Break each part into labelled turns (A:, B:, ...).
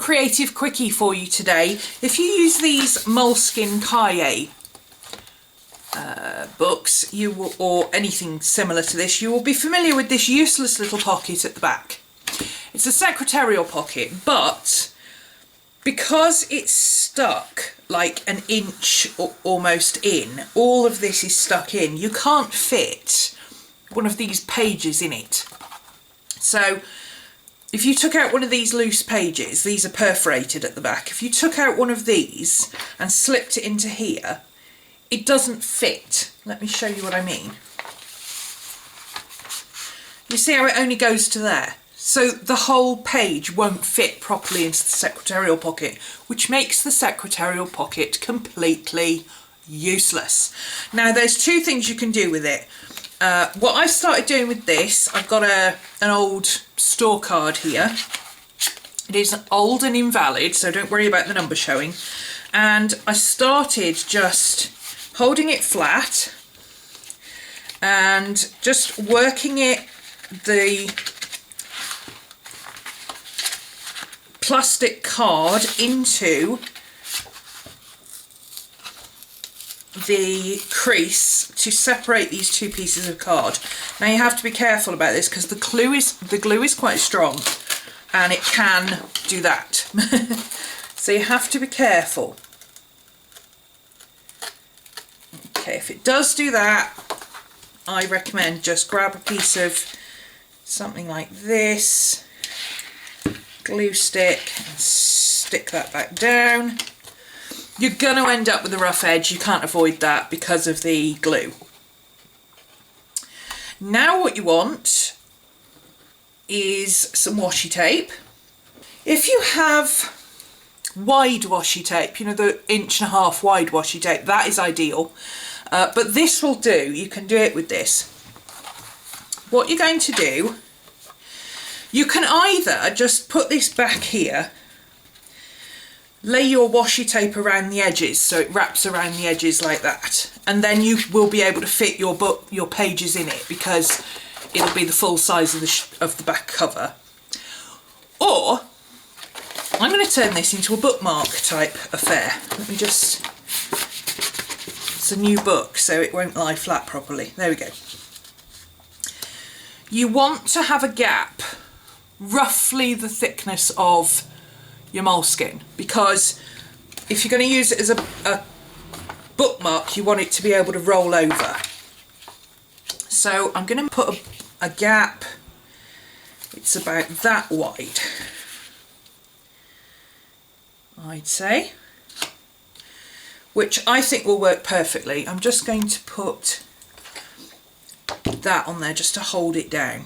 A: creative quickie for you today. If you use these Moleskine Cahier books, you will, or anything similar to this, you will be familiar with this useless little pocket at the back. It's a secretarial pocket, but because it's stuck like an inch or almost in, all of this is stuck in, you can't fit one of these pages in it. So if you took out one of these loose pages, these are perforated at the back, if you took out one of these and slipped it into here, it doesn't fit. Let me show you what I mean. You see how it only goes to there? So the whole page won't fit properly into the secretarial pocket, which makes the secretarial pocket completely useless. Now there's two things you can do with it. What I've started doing with this, I've got an old store card here. It is old and invalid, so don't worry about the number showing. And I started just holding it flat and just working it, the plastic card into the crease to separate these two pieces of card. Now you have to be careful about this because the glue is quite strong and it can do that. So you have to be careful. Okay, if it does do that, I recommend just grab a piece of something like this, glue stick, and stick that back down. You're going to end up with a rough edge, you can't avoid that because of the glue. Now what you want is some washi tape. If you have wide washi tape, you know, the 1.5 inch wide washi tape, that is ideal. But this will do, you can do it with this. What you're going to do, you can either just put this back here, lay your washi tape around the edges so it wraps around the edges like that, and then you will be able to fit your book, your pages in it, because it'll be the full size of the back cover. Or I'm going to turn this into a bookmark type affair. Let me just, it's a new book so it won't lie flat properly. There we go. You want to have a gap roughly the thickness of your moleskin, because if you're going to use it as a bookmark, you want it to be able to roll over. So I'm going to put a gap, it's about that wide, I'd say, which I think will work perfectly. I'm just going to put that on there just to hold it down.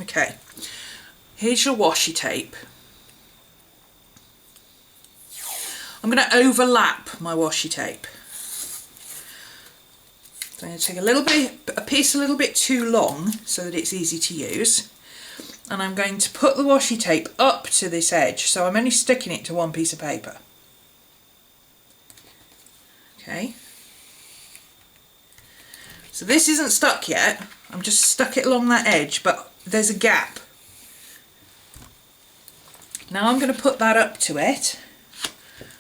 A: Okay, here's your washi tape. I'm going to overlap my washi tape. So I'm going to take a piece a little bit too long so that it's easy to use, and I'm going to put the washi tape up to this edge, so I'm only sticking it to one piece of paper. Okay, so this isn't stuck yet, I'm just stuck it along that edge, but there's a gap. Now I'm going to put that up to it.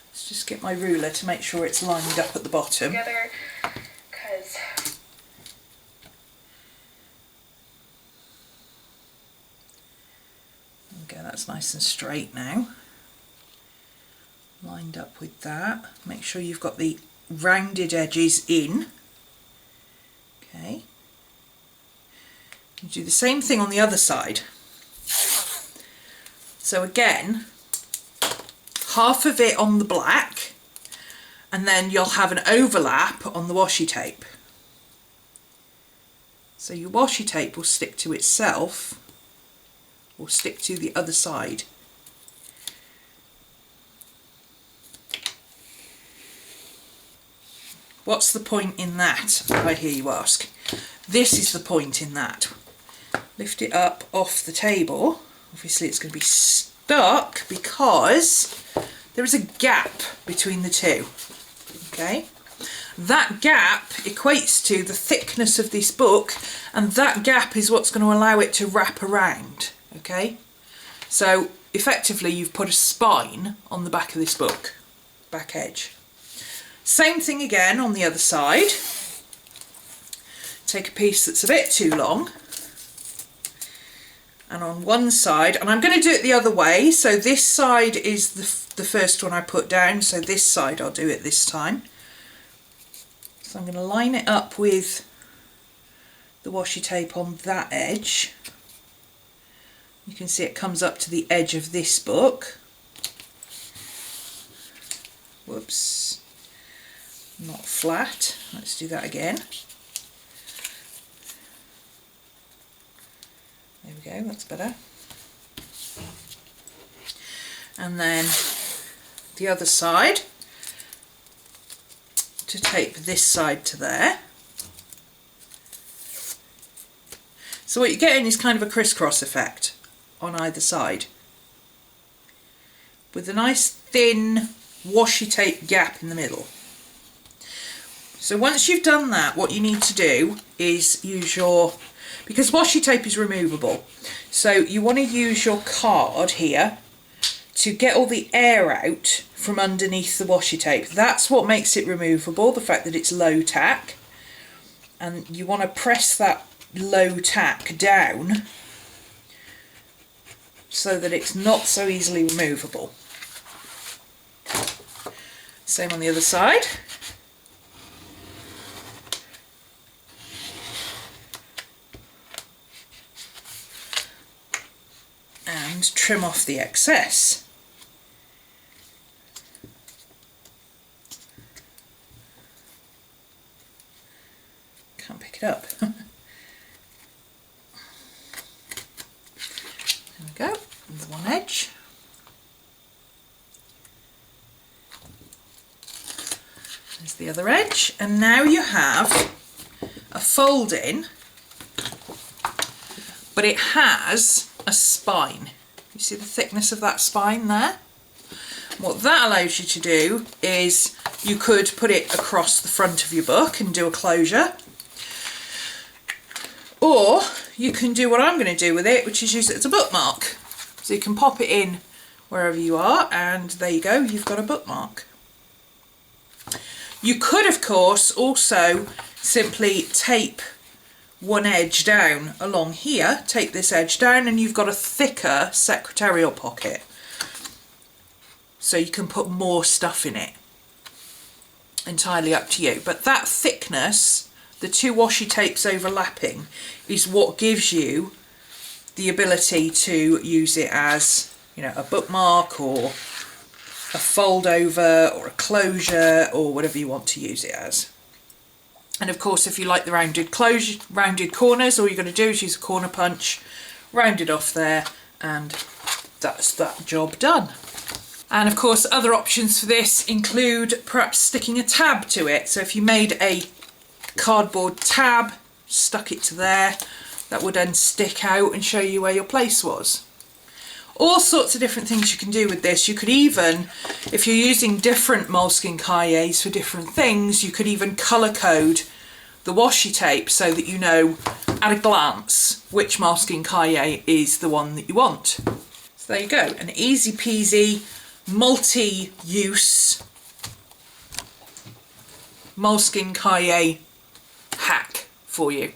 A: Let's just get my ruler to make sure it's lined up at the bottom.
B: Together, 'cause
A: okay, that's nice and straight now. Lined up with that. Make sure you've got the rounded edges in. Okay. You do the same thing on the other side. So again, half of it on the black, and then you'll have an overlap on the washi tape. So your washi tape will stick to itself, or stick to the other side. What's the point in that, I hear you ask? This is the point in that. Lift it up off the table. Obviously it's going to be stuck because there is a gap between the two. Okay, that gap equates to the thickness of this book, and that gap is what's going to allow it to wrap around. Okay, so effectively you've put a spine on the back of this book, back edge. Same thing again on the other side. Take a piece that's a bit too long, and on one side, and I'm going to do it the other way, so this side is the first one I put down, so this side I'll do it this time. So I'm going to line it up with the washi tape on that edge. You can see it comes up to the edge of this book. Whoops, not flat. Let's do that again. There we go, that's better. And then the other side, to tape this side to there. So what you're getting is kind of a crisscross effect on either side, with a nice thin washi tape gap in the middle. So once you've done that, what you need to do is use your, because washi tape is removable, so you want to use your card here to get all the air out from underneath the washi tape. That's what makes it removable, the fact that it's low tack, and you want to press that low tack down so that it's not so easily removable. Same on the other side. And trim off the excess. Can't pick it up. There we go, the one edge. There's the other edge, and now you have a fold in, but it has a spine. You see the thickness of that spine there? What that allows you to do is you could put it across the front of your book and do a closure, or you can do what I'm going to do with it, which is use it as a bookmark. So you can pop it in wherever you are, and there you go, you've got a bookmark. You could, of course, also simply tape one edge down along here, take this edge down, and you've got a thicker secretarial pocket, so you can put more stuff in it. Entirely up to you, but that thickness, the two washi tapes overlapping, is what gives you the ability to use it as, you know, a bookmark or a fold over or a closure or whatever you want to use it as. And of course, if you like the rounded corners, all you're going to do is use a corner punch, round it off there, and that's that job done. And of course, other options for this include perhaps sticking a tab to it. So if you made a cardboard tab, stuck it to there, that would then stick out and show you where your place was. All sorts of different things you can do with this. You could even, if you're using different Moleskine Cahiers for different things, you could even colour code the washi tape so that you know at a glance which Moleskine Cahier is the one that you want. So there you go, an easy peasy, multi-use Moleskine Cahier hack for you.